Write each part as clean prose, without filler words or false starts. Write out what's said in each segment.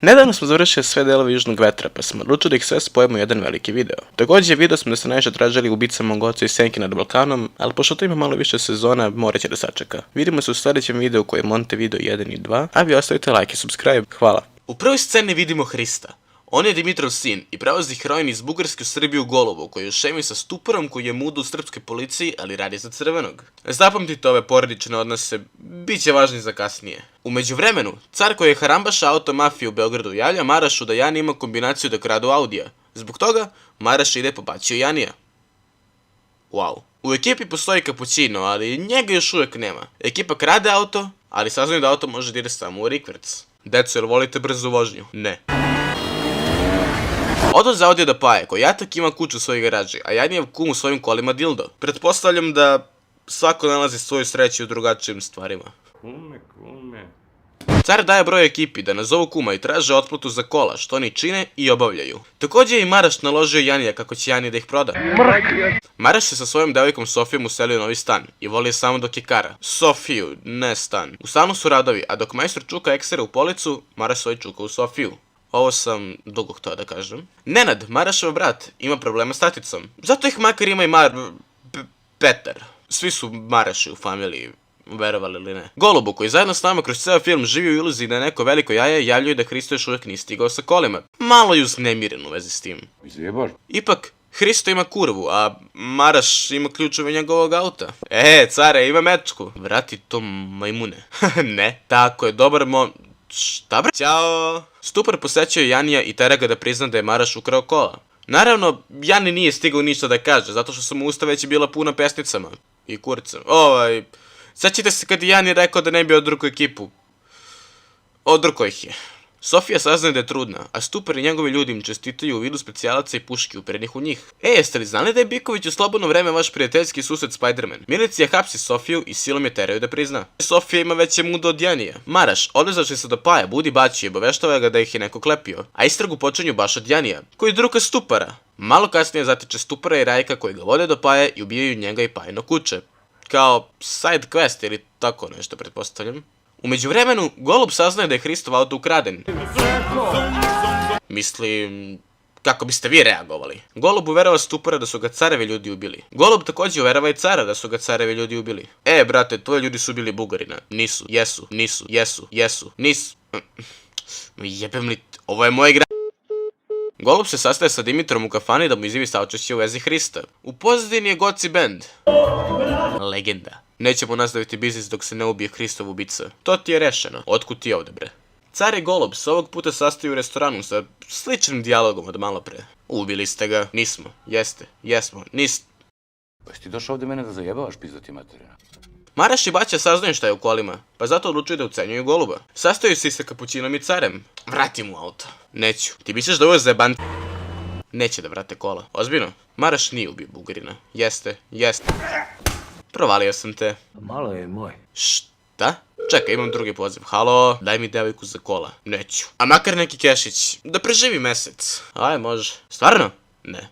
Nedavno smo završili sve delove Južnog vetra, pa smo odlučili da ih sve spojimo u jedan veliki video. Također video smo da ste najviše tražili ubica Mongoca i Senki nad Balkanom, ali pošto to ima malo više sezona, morat će da sačeka. Vidimo se u sljedećem videu koji je Montevideo 1 i 2, a vi ostavite like i subscribe. Hvala. U prvoj sceni vidimo Hrista. On je Dimitrov sin i prevozi heroin iz Bugarske u Srbiju Golubu, koji je u šemi sa Stuparom koji je muda u srpskoj policiji, ali radi za crvenog. Zapamtite ove porodične odnose, bit će važni za kasnije. U međuvremenu, car koji je harambaša auto mafije u Beogradu javlja Marašu da Jani ima kombinaciju da kradu Audija. Zbog toga, Maraš ide po bačio Janija. Wow. U ekipi postoji Kapućino, ali njega još uvijek nema. Ekipa krade auto, ali saznaju da auto može da ide samo u rikverc. Deco, jel volite brzu vožnju? Ne. Odo za Audija da paje, koji Jatak ima kuću u svojoj garaži, a Janijev kum u svojim kolima dildo. Pretpostavljam da svako nalazi svoju sreću u drugačijim stvarima. Car daje broj ekipi da nazovu kuma i traže otplatu za kola, što oni čine i obavljaju. Također je i Maraš naložio Janija kako će Jani da ih proda. Maraš se sa svojom devojkom Sofijom uselio u novi stan i voli je samo dok je kara. Sofiju, ne stan. U stanu su radovi, a dok majstor čuka eksere u policu, Maraš svoj čuka u Sofiju. Ovo sam dugo htio da kažem. Nenad, Marašev brat, ima problema s taticom. Zato ih makar ima i Petar. Svi su Maraši u familiji, verovali ili ne. Golubu, koji zajedno s nama kroz ceo film živi u iluziji da je neko veliko jaje, javljaju da Hristo još uvijek nije stigao sa kolima. Malo ju uznemiren u vezi s tim. Ipak, Hristo ima kurvu, a Maraš ima ključeve njegovog auta. Care, ima mečku. Vrati to majmune. Ne, tako je, dobar Šta bre? Ćao! Stupar posećuje Janija i tera ga da prizna da je Maraš ukrao kola. Naravno, Jani nije stigao ništa da kaže, zato što su mu usta već bila puna pesnicama. I kurcem. Sećate se kad je Jani rekao da ne bi odrukao ekipu. Odrukao ih je. Sofija saznaje da je trudna, a Stupar i njegovi ljudi im čestitaju u vidu specijalaca i puški uperenih u njih. Jeste li znali da je Biković u slobodno vreme vaš prijateljski sused Spider-Man? Milicija hapsi Sofiju i silom je teraju da prizna. Sofija ima veće mudo od Janija. Maraš, odvezavši se do paja, budi bači i obaveštava ga da ih je neko klepio, a istragu počinju baš od Janija, koji druka Stupara. Malo kasnije zatiče Stupara i Rajka koji ga vode do paje i ubijaju njega i pajino kuće. Kao side quest ili tako nešto, pretpostavljam. U međuvremenu, Golub saznaje da je Hristov auto ukraden. Mislim, kako biste vi reagovali? Golub uverava Stupara da su ga carevi ljudi ubili. Golub također uverava i cara da su ga carevi ljudi ubili. Brate, tvoji ljudi su bili Bugarina. Nisu, jesu, nisu, jesu, jesu, nisu. Jebem li, ovo je moj grad. Golub se sastaje sa Dimitrom u kafani da mu izjavi saučešće u vezi Hrista. U pozadini je Goci band. Legenda. Nećemo nastaviti biznis dok se ne ubije Hristov ubica. To ti je rešeno. Otkud ti ovdje bre? Car i Golub se ovog puta sastaju u restoranu sa sličnim dijalogom od malo pre. Ubili ste ga. Nismo. Jeste. Jesmo. Nismo. Pa si ti došao ovdje mene da zajebavaš pizdati materina? Maraš i Baća saznaju šta je u kolima, pa zato odlučuju da ucenjuju Goluba. Sastaju se i sa Kapućinom i Carem. Vrati mu auto. Neću. Ti misliš da ovo je zajeban... Neće da vrate kola. Ozbiljno? Maraš nije ubio Bugarina. Jeste. Provalio sam te. Malo je moj. Šta? Čekaj, imam drugi poziv. Halo, daj mi devojku za kola. Neću. A makar neki kešić. Da preživi mesec. Aj, može. Stvarno? Ne.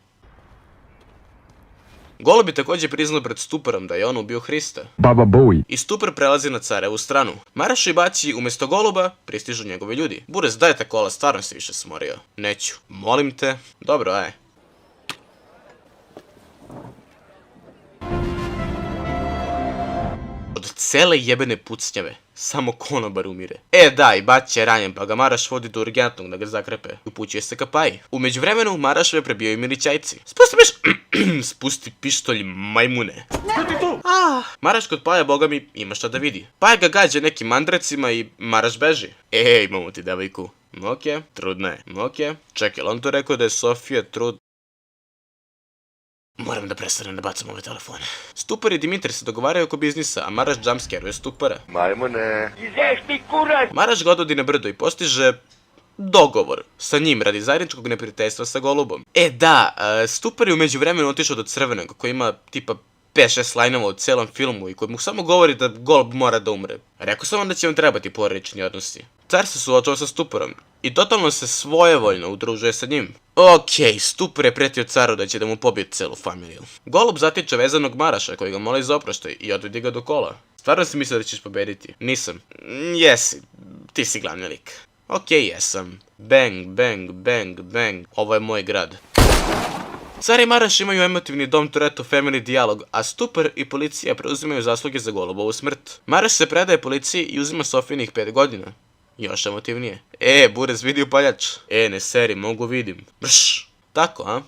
Golub je također priznao pred Stuparom da je on ubio Hrista. Baba Bowie. I Stupar prelazi na carevu stranu. Marašu i Baći umjesto Goluba pristižu njegovi ljudi. Burez, dajte kola, stvarno se više smorio. Neću. Molim te. Dobro, aj. Od cele jebene pucnjave, samo konobar umire. Da, i Baća je ranjen, pa ga Maraš vodi do urgentnog da ga zakrepe. Upućuje se ka paji. U međuvremenu Marašove prebijaju milićajci. Spusti pištolj, majmune. Maraš kod paja, boga mi, ima šta da vidi. Paja ga gađa nekim mandrecima i Maraš beži. Imamo ti devojku. Okej, trudna je. Okej. Čekaj, on to rekao da je Sofija trudna? Moram da prestanem da bacam ove telefone. Stupar i Dimitri se dogovaraju oko biznisa, a Maraš jumpscaruje Stupara. Majmune. Maraš ga odvodi na brdo i postiže dogovor sa njim radi zajedničkog neprijateljstva sa Golubom. Stupar je u međuvremenu otišao do Crvenog, koji ima tipa 5-6 lajnova u celom filmu i koji mu samo govori da Golub mora da umre. Rekao sam vam da će vam trebati porodični odnosi. Car se suočava sa Stuparom i totalno se svojevoljno udružuje sa njim. Stupar je pretio caru da će da mu pobije celu familiju. Golub zatiče vezanog Maraša koji ga moli za oproštaj i odvedi ga do kola. Stvarno si mislio da ćeš pobediti? Nisam. Jesi, ti si glavni lik. Okej, jesam. Bang, bang, bang, bang. Ovo je moj grad. Car i Maraš imaju emotivni Dom Toretto family dijalog, a Stupar i policija preuzimaju zasluge za Golubovu smrt. Maraš se predaje policiji i uzima Sofijinih 5 godina. Još emotivnije. Burez, vidi upaljač. Ne seri, mogu vidim. Brš. Tako, a?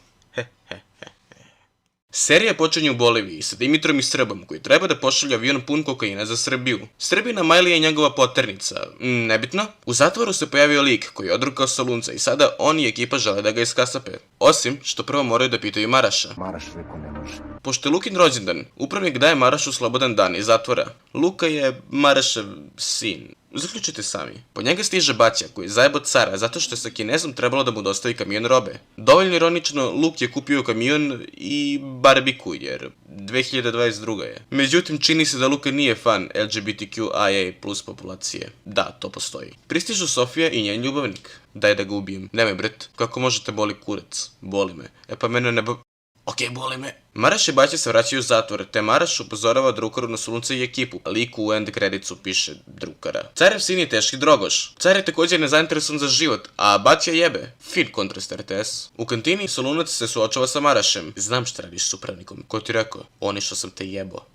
Serija počinje u Boliviji sa Dimitrom i Srbom koji treba da pošalju avion pun kokaina za Srbiju. Srbina Majlija je njegova poternica, nebitno. U zatvoru se pojavio lik koji je odrukao Solunca i sada on i ekipa žele da ga iskasape. Osim što prvo moraju da pitaju Maraša. Maraš rekao ne može. Pošto je Lukin rođendan, upravnik daje Marašu slobodan dan iz zatvora. Luka je Marašev sin. Zaključite sami. Po njega stiže Baća koji je zajebao cara zato što je sa Kinezom trebalo da mu dostavi kamion robe. Dovoljno ironično, Luk je kupio kamion i barbiku jer 2022. je. Međutim, čini se da Luka nije fan LGBTQIA+ populacije. Da, to postoji. Pristižu Sofija i njen ljubavnik. Daj da ga ubijem. Nemoj bret, kako možete boli kurac? Boli me. Pa mene ne Okej, boli me. Maraš i Baća se vraćaju u zatvor, te Maraš upozorava Drukaru na Solunca i ekipu. Liku u end kredicu piše Drukara. Carev sin je teški drogoš. Car je također nezainteresovan za život, a Baća jebe. Fin kontrast RTS. U kantini Solunac se suočava sa Marašem. Znam šta radiš s upravnikom. Ko ti rekao? Oni što sam te jebao.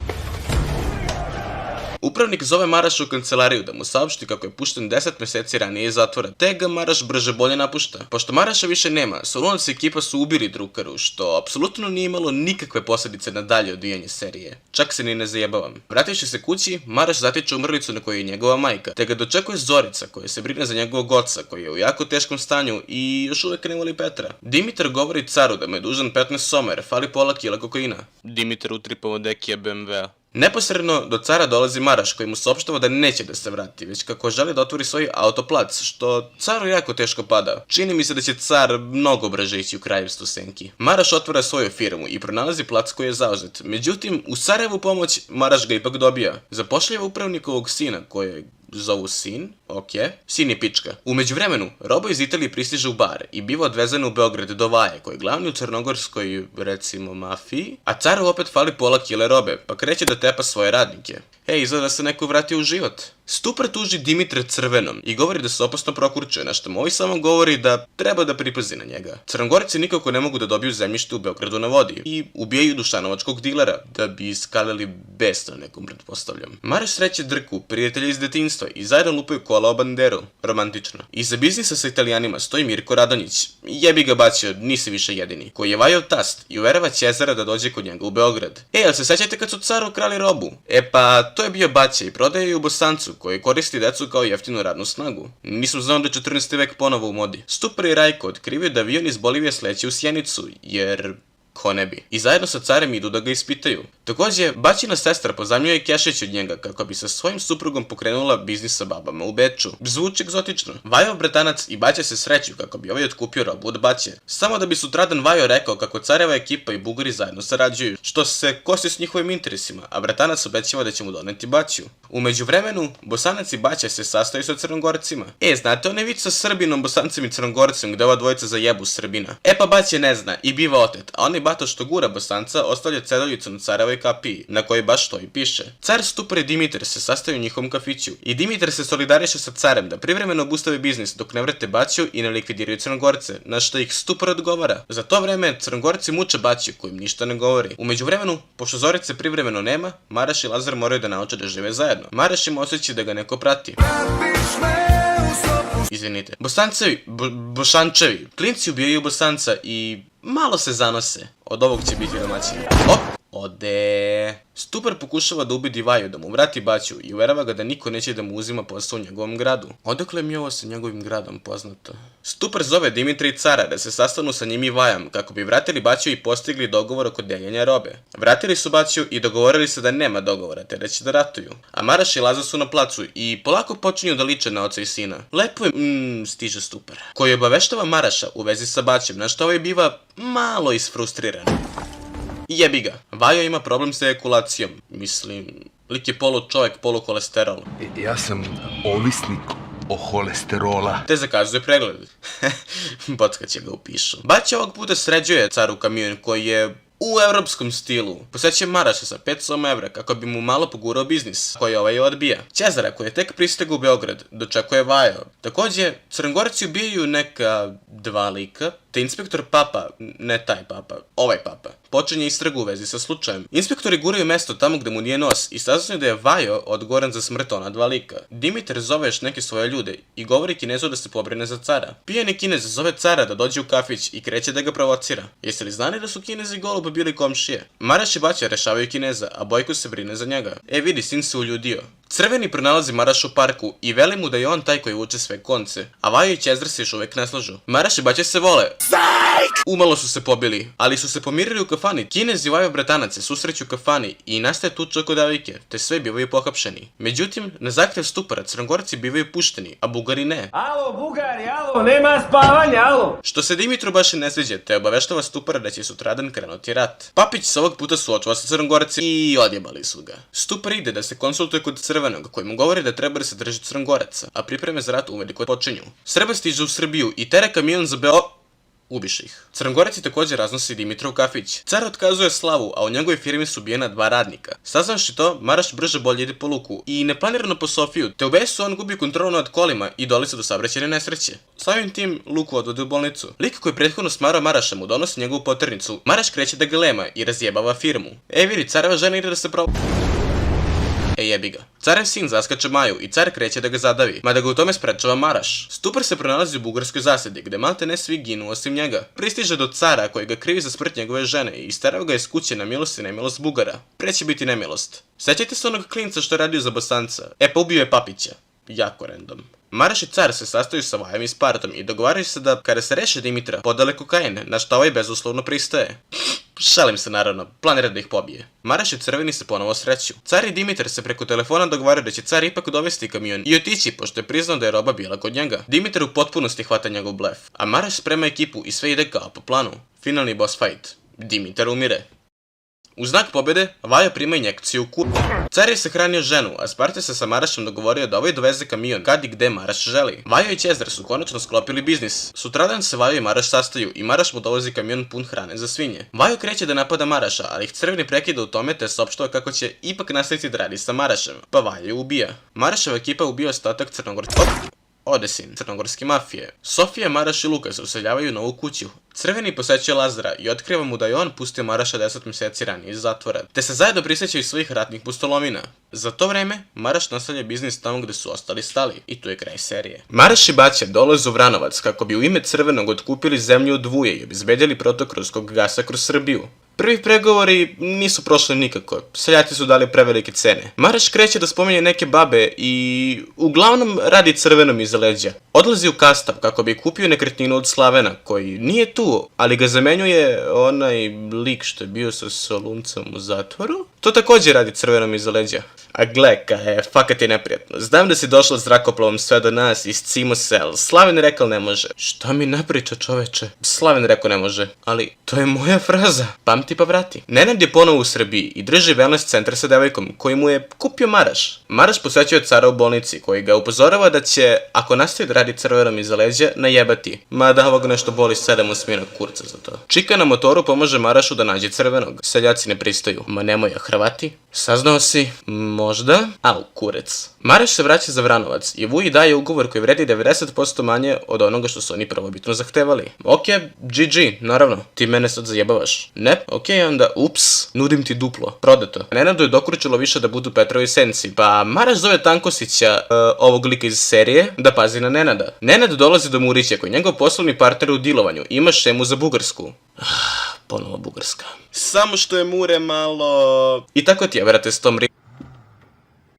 Upravnik zove Maraša u kancelariju da mu saopšti kako je pušten 10 mjeseci ranije iz zatvora, te ga Maraš brže bolje napušta. Pošto Maraša više nema, Solunac i ekipa su ubili Drukaru, što apsolutno nije imalo nikakve posljedice na dalje odvijanje serije. Čak se ni ne zajebavam. Vrativši se kući, Maraš zatiče umrlicu na kojoj je njegova majka, te ga dočekuje Zorica koja se brine za njegovog oca koji je u jako teškom stanju i još uvijek ne voli Petra. Dimitar govori caru da mu je dužan 15 soma jer fali pola kila kokaina. Dimitar utripao dekija BMW-a. Neposredno do cara dolazi Maraš koji mu saopštava da neće da se vrati, već kako želi da otvori svoj autoplac, što caru jako teško pada. Čini mi se da će car mnogo brže ići u kraljevstvo Senki. Maraš otvara svoju firmu i pronalazi plac koji je zauzet. Međutim, u Sarajevu pomoć Maraš ga ipak dobija. Zapošljava upravnikovog sina kojeg zovu sin, sin je pička. U međuvremenu, roba iz Italije pristiže u bar i biva odvezena u Beograd do Vaje, koji je glavni u crnogorskoj, recimo, mafiji, a caru opet fali pola kile robe, pa kreće da tepa svoje radnike. Izgleda se neko vratio u život. Stupar tuži Dimitra crvenom i govori da se opasno prokurčuje, na što mu ovaj samo govori da treba da pripazi na njega. Crnogorci nikako ne mogu da dobiju zemljište u Beogradu na vodi i ubijaju dušanovačkog dilera, da bi iskalili bes na nekom, pretpostavljam. Maraš sreće Drku, prijatelja iz detinjstva, i zajedno lupaju kola o banderu. Romantično. Iza biznisa sa Italijanima stoji Mirko Radonjić. Jebi ga Baćo, nisi više jedini. Koji je Vajov tast i uverava Ćezara da dođe kod njega u Beograd. Jel se sećate kad su caru krali robu? Pa to je bio Baća i prodaje ju u Bosancu, koji koristi decu kao jeftinu radnu snagu. Nisam znao da je 14. vek ponovo u modi. Stupar i Rajko otkrivaju da avion iz Bolivije sleće u Sjenicu, jer ko ne bi. I zajedno sa carem idu da ga ispitaju. Također, Baćina sestra pozajmljuje kešić od njega kako bi sa svojim suprugom pokrenula biznis sa babama u Beču. Zvuči egzotično. Vajov bratanac i Baća se sreću kako bi ovaj otkupio robu od Baće. Samo da bi sutradan Vajo rekao kako careva ekipa i Bugari zajedno sarađuju, što se kosi s njihovim interesima, a bratanac obećava da će mu doneti Baću. U međuvremenu, Bosanac i Baća se sastaju sa Crnogorcima. Znate onaj vic sa Srbinom, Bosancem i Crnogorcem gde ova dvojica zajebu Srbina? Pa Baća ne zna i biva otet, a onaj bato što gura Bosanca ostavlja ceduljicu na carovoj kapiji, na kojoj baš to i piše. Car, Stupar i Dimitar se sastaju u njihovom kafiću i Dimitar se solidariše sa carem da privremeno obustavi biznis dok ne vrate Baću i ne likvidiraju Crnogorce, na što ih Stupar odgovara. Za to vreme Crnogorci muče Baću kojim ništa ne govori. U međuvremenu, pošto Zorice privremeno nema, Maraš i Lazar moraju da nauče da žive zajedno. Maraš ima osjećaj da ga neko prati. Izvinite. Bošančevi. Klinci ubijaju Bosanca i malo se zanose. Od ovog će biti domaćin. Ode. Stupar pokušava da ubedi Vaju, da mu vrati Baću i uverava ga da niko neće da mu uzima posao u njegovom gradu. Odakle mi ovo sa njegovim gradom poznato? Stupar zove Dimitra i cara da se sastanu sa njim i Vajom kako bi vratili Baću i postigli dogovor oko deljenja robe. Vratili su Baću i dogovorili se da nema dogovora te da će da ratuju. A Maraš i Lazar su na placu i polako počinju da liče na oca i sina. Lepo je, stiže Stupar, koji obaveštava Maraša u vezi sa Baćem, na što ovaj biva malo isfrustriran. Jebi ga. Vajo ima problem sa ejakulacijom. Mislim, lik je polu čovjek, polu kolesterol. Ja sam ovisnik o holesterola. Te zakazuje pregled. Bocka će ga upišu. Baća ovog puta sređuje caru kamion koji je u evropskom stilu. Posjećuje Maraša sa 500 evra kako bi mu malo pogurao biznis, koji ovaj odbija. Ćezara, koji je tek pristigao u Beograd, dočekuje Vajo. Također, Crnogorci ubijaju neka dva lika, te inspektor Papa, ne taj Papa, ovaj Papa, počinje istragu u vezi sa slučajem. Inspektori guraju mesto tamo gde mu nije nos i saznaju da je Vajo odgovoran za smrt ona dva lika. Dimitar zove još neke svoje ljude i govori Kinezu da se pobrine za cara. Pijani Kinez zove cara da dođe u kafić i kreće da ga provocira. Jeste li znali da su Kinezi i Golub bili komšije? Maraš i Baća rešavaju Kineza, a Bojko se brine za njega. E vidi, sin se uljudio. Crveni pronalazi Maraš u parku i veli mu da je on taj koji vuče sve konce, a Vajo i Ćezra se još uvek ne slažu. Maraš i Baća se vole. Umalo su se pobili, ali su se pomirili u kafani. Kinez i Vajo bratanac se susreću u kafani i nastaje tuča oko devojke, te sve bivaju pohapšeni. Međutim, na zahtev Stupara Crnogorci bivaju pušteni, a Bugari ne. Alo, Bugari, alo, nema spavanja, alo! Što se Dimitru baš i ne sviđa, te obaveštava Stupara da će sutradan krenuti rat. Papić se ovog puta suočava sa Crnogorci i odjebali su ga. Stupar ide da se konsultuje kod Crvenog, koji mu govori da treba da se drži Crnogoraca, a pripreme za rat uveliko počinju. Srba stiže u Srbiju i tera kamion za ubiše ih. Crnogorac također raznosi Dimitra u kafić. Car otkazuje slavu, a u njegovoj firmi su ubijena dva radnika. Saznavši to, Maraš brže bolje ide po Luku i neplanirano po Sofiju, te u besu on gubi kontrolu nad kolima i dolazi do saobraćajne nesreće. Samim tim, Luku odvode u bolnicu. Lik koji prethodno smarao Maraša mu donosi njegovu poternicu. Maraš kreće da ga lema i razjebava firmu. E vidi, careva žena ide da se jebi ga. Carev sin zaskače Maju i car kreće da ga zadavi, mada ga u tome sprečava Maraš. Stupar se pronalazi u bugarskoj zasedi, gde malte ne svi ginu osim njega. Pristiže do cara koji ga krivi za smrt njegove žene i isterao ga iz kuće na milost i nemilost Bugara. Pre će biti nemilost. Sećajte se onog klinca što je radio za Bosanca. E pa ubio je Papića. Jako random. Maraš i car se sastaju sa Vajom i Spartom i dogovaraju se da, kada se reše Dimitra, podele kokain, na što ovaj bezuslovno pristaje. Šalim se naravno, planira da ih pobije. Maraš i Crveni se ponovo sreću. Car i Dimitar se preko telefona dogovaraju da će car ipak dovesti kamion i otići, pošto je priznao da je roba bila kod njega. Dimitar u potpunosti hvata njegov blef, a Maraš sprema ekipu i sve ide kao po planu. Finalni boss fight. Dimitar umire. U znak pobjede, Vaja prima injekciju u kur. Car je sahranio ženu, a Sparta se sa Marašem dogovorio da ovaj doveze kamion kad i gde Maraš želi. Vajo i Ćezar su konačno sklopili biznis. Sutradan se Vajo i Maraš sastaju i Maraš mu dovozi kamion pun hrane za svinje. Vajo kreće da napada Maraša, ali ih Crveni prekida u tome te saopštava kako će ipak nastaviti da radi sa Marašem, pa Vajo je ubija. Maraševa ekipa ubija ostatak crnogorske mafije. Sofija, Maraš i Luka se useljavaju u novu kuću. Crveni posećuje Lazara i otkriva mu da je on pustio Maraša 10 mjeseci ranije iz zatvora, te se zajedno prisjećaju svojih ratnih pustolomina. Za to vreme, Maraš nastavlja biznis tamo gde su ostali stali i tu je kraj serije. Maraš i Baća dolaze u Vranovac kako bi u ime Crvenog otkupili zemlju od Vuje i obezbedili protok ruskog gasa kroz Srbiju. Prvi pregovori nisu prošli nikako, seljaci su dali prevelike cene. Maraš kreće da spominje neke babe i uglavnom radi Crvenom iza leđa. Odlazi u Kastav kako bi kupio nekretninu od Slavena, koji nije tu, ali ga zamenjuje onaj lik što je bio sa Soluncom u zatvoru. To također radi Crvenom iza leđa. A gle, fakat je neprijatno. Znam da si došla zrakoplovom sve do nas iz Cimosel. Slaven rekao ne može. Šta mi napriča čoveče? Slaven rekao ne može. Ali to je moja fraza. Pamti pa vrati. Nenad je ponovo u Srbiji i drži wellness centar sa devojkom koji mu je kupio Maraš. Maraš posećuje cara u bolnici koji ga upozorava da će, ako nastavi da radi Crvenom iza leđa, najebati. Mada ovog nešto boli 7-8 kurca za to. Čika na motoru pomaže Marašu da nađe Crvenog. Seljaci ne pristaju. Ma nemoj, a Hrvati? Saznao si? Možda? Au, kurec. Maraš se vraća za Vranovac i Vuji daje ugovor koji vredi 90% manje od onoga što su oni prvobitno zahtevali. Ok, GG, naravno. Ti mene sad zajebavaš. Ne? Ok, onda, ups, nudim ti duplo. Prodato. Nenadu je dokuručilo više da budu Petrovi senci, pa Maraš zove Tankosića, ovog lika iz serije, da pazi na Nenada. Nenad dolazi do Murića koji je njegov poslovni partner u dilovanju, ima šemu za Bugarsku. Ponovo Bugarska. Samo što je Mure malo... I tako ti je, brate, s tom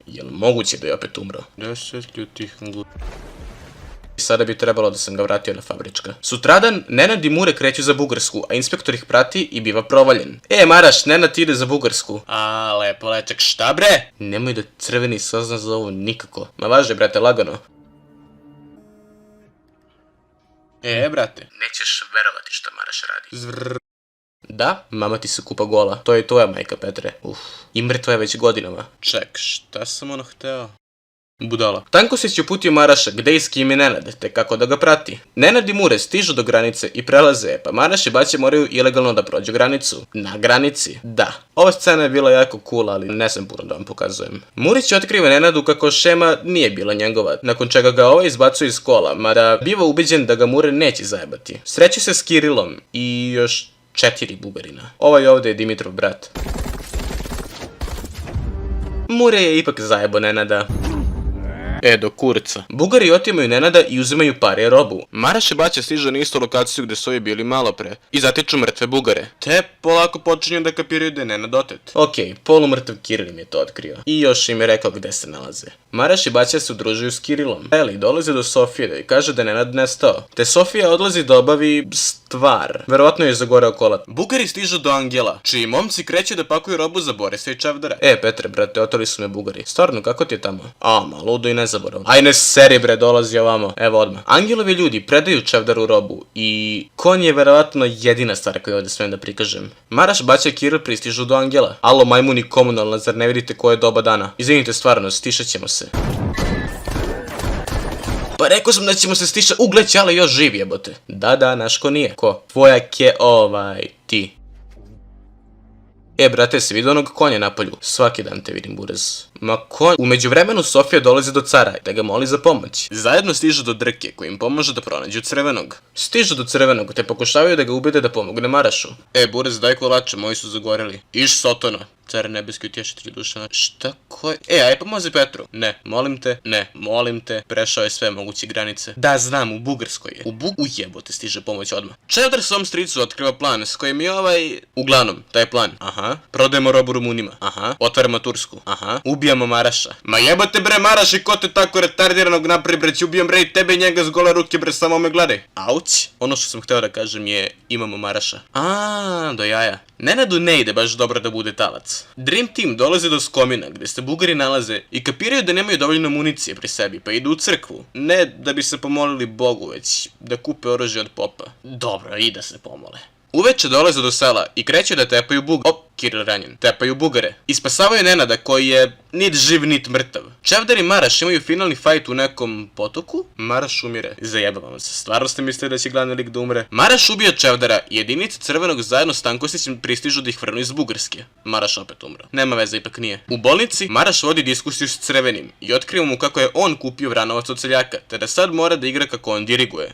Jel moguće da je opet umro? 10 ljutih I sada bi trebalo da sam ga vratio na fabrička. Sutradan, Nenad i Mure kreću za Bugarsku, a inspektor ih prati i biva provaljen. Maraš, Nenad ide za Bugarsku. A, lepo, leček, šta bre? Nemoj da Crveni sazna za ovo nikako. Ma važe, brate, lagano. Brate. Nećeš verovati šta Maraš radi. Da, mama ti se kupa gola. To je tvoja majka, Petre. I mrtva je već godinama. Ček, šta sam ono hteo? Budala. Tankosić je uputio Maraša gde i s kim je Nenad, te kako da ga prati. Nenad i Mure stižu do granice i prelaze je, pa Maraš i Baća moraju ilegalno da prođu granicu. Na granici, da. Ova scena je bila jako cool, ali ne sam puno da vam pokazujem. Murić otkriva Nenadu kako šema nije bila njegova, nakon čega ga ovaj izbacuje iz kola, mada biva ubeđen da ga Mure neće zajebati. Sreće se s Kirilom i još 4 Bugarina. Ovaj ovde je Dimitrov brat. Mure je ipak zajebo Nenada. Do kurca. Bugari otimaju Nenada i uzimaju pare i robu. Maraš i Baća stižu na istu lokaciju gde su ovi bili malo pre i zatiču mrtve Bugare. Te polako počinju da kapiraju da je Nenad otet. Okej, polumrtav Kiril im je to otkrio. I još im je rekao gde se nalaze. Maraš i Baća se udružuju s Kirilom. Eli dolazi do Sofije da i kaže da je Nenad nestao. Te Sofija odlazi da obavi stvar. Verovatno je zagoreo kolat. Bugari stižu do Angela, čiji momci kreće da pakuju robu za Borisa i Čavdara. Petre, brate, oteli su me Bugari. Stvarno, kako ti je tamo? Ludo i nezaboravno. Aj ne seri bre, dolazi ovamo. Evo odmah. Angelovi ljudi predaju Čavdaru robu i konj je verovatno jedina stvar koju ovdje smijem da prikažem. Maraš, Baća i Kiril pristižu do Angela. Alo majmuni komunalna, zar ne vidite koje je doba dana? Izvinite stvarno, stišat ćemo se. Pa rekao sam da ćemo se stišati. Gle, ali još živ jebote. Da, naš ko nije. Ko? Tvojak je ti. Brate, si vidio onog konja na polju? Svaki dan te vidim, burez. Ma konj... U međuvremenu Sofija dolazi do cara da ga moli za pomoć. Zajedno stižu do Drke koji im pomaže da pronađu Crvenog. Stižu do Crvenog te pokušavaju da ga ubede da pomogne Marašu. Burez, daj kolače, moji su zagoreli. Iš Sotona. Car nebeski utješitelj duša. Šta ko je? Aj pomozi Petru. Ne, molim te. Prešao je sve moguće granice. Da, znam, u Bugarskoj je. Ujebote, stiže pomoć odmah. Čavdar svom stricu otkriva plan s kojim je uglavnom, taj plan. Prodajemo robu Rumunima. Otvaramo Tursku. Ubijamo Maraša. Ma jebote bre Maraš i ko te tako retardiranog napravi bre, ubijem bre i tebe i njega s gole ruke bre, samo me gledaj. Auć. Ono što sam hteo da kažem je imamo Maraša. Do jaja. Nenadu ne ide baš dobro da bude talac. Dream Team dolaze do Skomina gde se Bugari nalaze i kapiraju da nemaju dovoljno municije pri sebi pa idu u crkvu. Ne da bi se pomolili Bogu, već da kupe oružje od popa. Dobro, i da se pomole. Uveče dolaze do sela i kreću da tepaju Bugare. Kiril ranjen. Tepaju Bugare. I spasavaju Nenada koji je nit živ nit mrtav. Čavdar i Maraš imaju finalni fajt u nekom potoku. Maraš umire. Zajebavam se. Stvarno ste mislili da će glavni lik da umre? Maraš ubija Čavdara i jedinice Crvenog zajedno s Tankosićem pristižu da ih vrnu iz Bugarske. Maraš opet umro. Nema veze, ipak nije. U bolnici Maraš vodi diskusiju s Crvenim i otkriva mu kako je on kupio vranovac od seljaka, te da sad mora da igra kako on diriguje.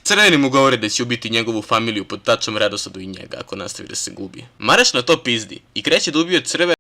Crveni mu govori da će ubiti njegovu familiju pod tačnom redosledu i njega ako nastavi da se gubi. Maraš na to pizdi i kreće da ubije Crvene